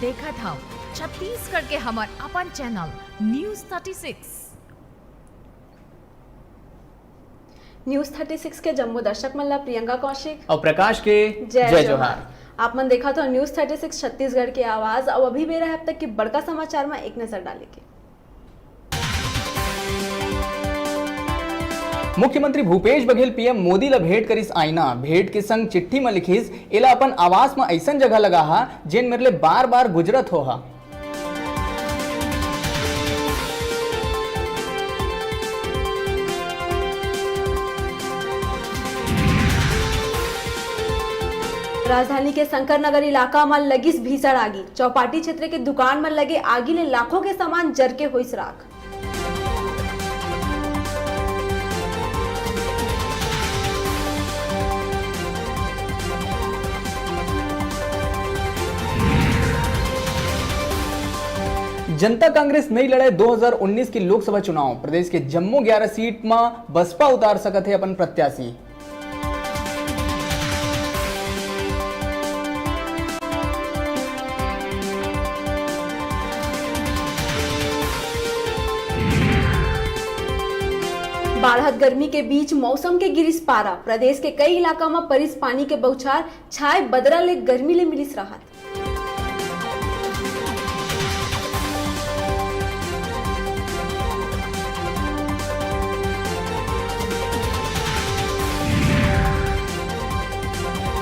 देखा था छत्तीसगढ़ के हमार अपन चैनल न्यूज 36 के जम्मू दर्शक मल्ला प्रियंका कौशिक और प्रकाश के जय जोहार। आप मन देखा तो न्यूज 36 छत्तीसगढ़ की आवाज। और अभी मेरा अब तक की बड़का समाचार में एक नजर डालेंगे। मुख्यमंत्री भूपेश बघेल पीएम मोदी ला भेंट करिस आईना। भेंट के संग चिट्ठी में लिखिस एला अपन आवास में ऐसन जगह लगा हा जेन मेरे लिए बार बार गुजरत हो हा। राजधानी के शंकर नगर इलाका में लगिस भीषण आगी। चौपाटी क्षेत्र के दुकान में लगे आगी ने लाखों के सामान जर के हुई राख। जनता कांग्रेस नहीं लड़े 2019 की लोकसभा चुनाव। प्रदेश के जम्मू 11 सीट में बसपा उतार सकत है अपन प्रत्याशी। बाढ़त गर्मी के बीच मौसम के गिरिस पारा। प्रदेश के कई इलाका में परिस पानी के बौछार। छाए बदरा ले गर्मी ले मिलिस राहत।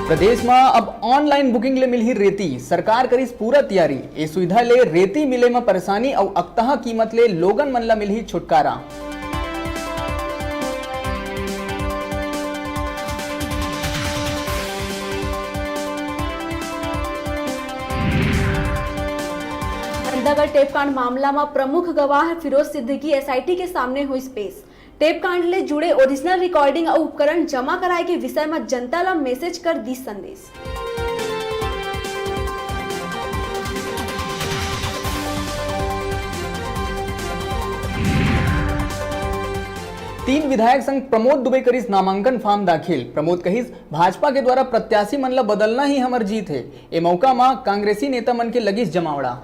प्रदेश में अब ऑनलाइन बुकिंग ले मिली रेती। सरकार करिस पूरा तैयारी। ये सुविधा ले रेती मिले में परेशानी और अक्तहा कीमत ले लोगन मन ला मिली छुटकारा। अंतागढ़ टेपकांड मामला में प्रमुख गवाह फिरोज सिद्दीकी एसआईटी के सामने हुई पेश। टेपकांड ले जुड़े ओरिजिनल रिकॉर्डिंग और उपकरण जमा कराए के विषय में जनता ला मैसेज कर दी संदेश। तीन विधायक संघ प्रमोद दुबे करिस नामांकन फॉर्म दाखिल। प्रमोद कहिस भाजपा के द्वारा प्रत्याशी मन ला बदलना ही हमर जीत है। ए मौका में कांग्रेसी नेता मन के लगिस जमावड़ा।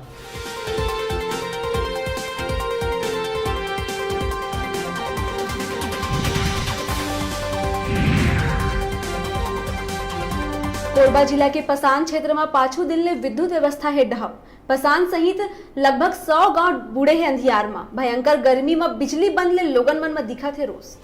कोरबा जिला के पसान क्षेत्र में पाछू दिन ले विद्युत व्यवस्था है ढहप। पसान सहित लगभग 100 गांव बूढ़े हैं अंधियार में। भयंकर गर्मी में बिजली बंद ले लोगन मन में दिखा थे रोष।